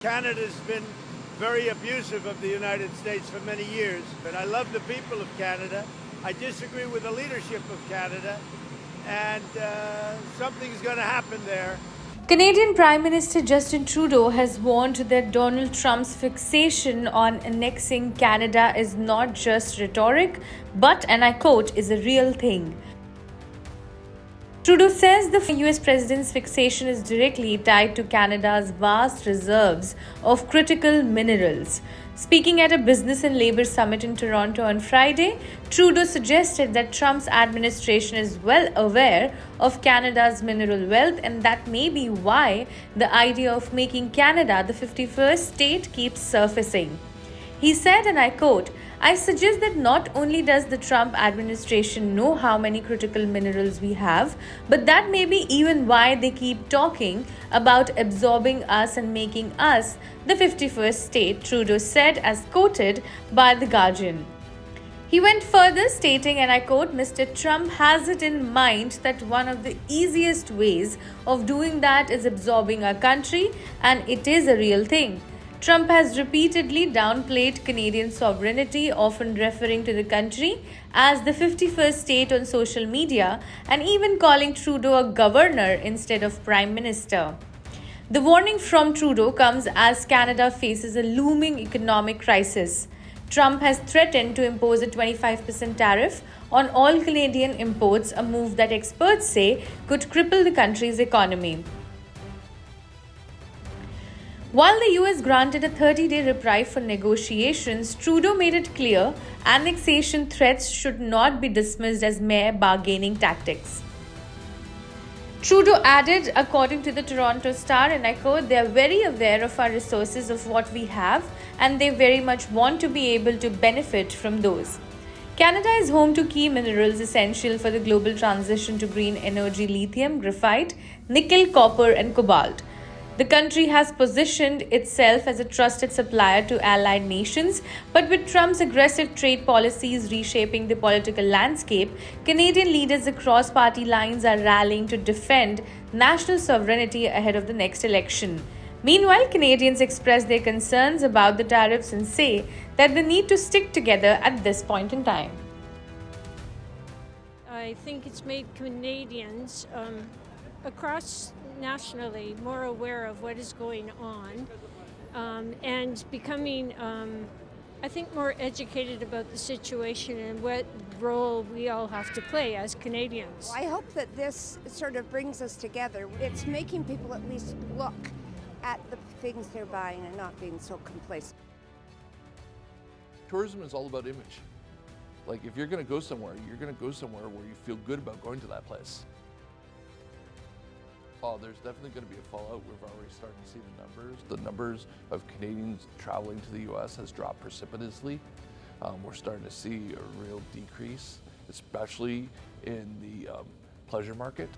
Canada's been very abusive of the United States for many years, but I love the people of Canada. I disagree with the leadership of Canada, and something's going to happen there. Canadian Prime Minister Justin Trudeau has warned that Donald Trump's fixation on annexing Canada is not just rhetoric, but, and I quote, is a real thing. Trudeau says the US president's fixation is directly tied to Canada's vast reserves of critical minerals. Speaking at a business and labor summit in Toronto on Friday, Trudeau suggested that Trump's administration is well aware of Canada's mineral wealth, and that may be why the idea of making Canada the 51st state keeps surfacing. He said, and I quote, "I suggest that not only does the Trump administration know how many critical minerals we have, but that may be even why they keep talking about absorbing us and making us the 51st state," Trudeau said, as quoted by The Guardian. He went further, stating, and I quote, "Mr. Trump has it in mind that one of the easiest ways of doing that is absorbing our country, and it is a real thing." Trump has repeatedly downplayed Canadian sovereignty, often referring to the country as the 51st state on social media and even calling Trudeau a governor instead of prime minister. The warning from Trudeau comes as Canada faces a looming economic crisis. Trump has threatened to impose a 25% tariff on all Canadian imports, a move that experts say could cripple the country's economy. While the US granted a 30-day reprieve for negotiations, Trudeau made it clear annexation threats should not be dismissed as mere bargaining tactics. Trudeau added, according to the Toronto Star, and I quote, "They are very aware of our resources, of what we have, and they very much want to be able to benefit from those." Canada is home to key minerals essential for the global transition to green energy: lithium, graphite, nickel, copper, and cobalt. The country has positioned itself as a trusted supplier to allied nations, but with Trump's aggressive trade policies reshaping the political landscape, Canadian leaders across party lines are rallying to defend national sovereignty ahead of the next election. Meanwhile, Canadians express their concerns about the tariffs and say that they need to stick together at this point in time. I think it's made Canadians across nationally more aware of what is going on and becoming, I think, more educated about the situation and what role we all have to play as Canadians. I hope that this sort of brings us together. It's making people at least look at the things they're buying and not being so complacent. Tourism is all about image. Like, if you're going to go somewhere, you're going to go somewhere where you feel good about going to that place. Oh, there's definitely going to be a fallout. We've already started to see the numbers. The numbers of Canadians traveling to the US has dropped precipitously. We're starting to see a real decrease, especially in the pleasure market.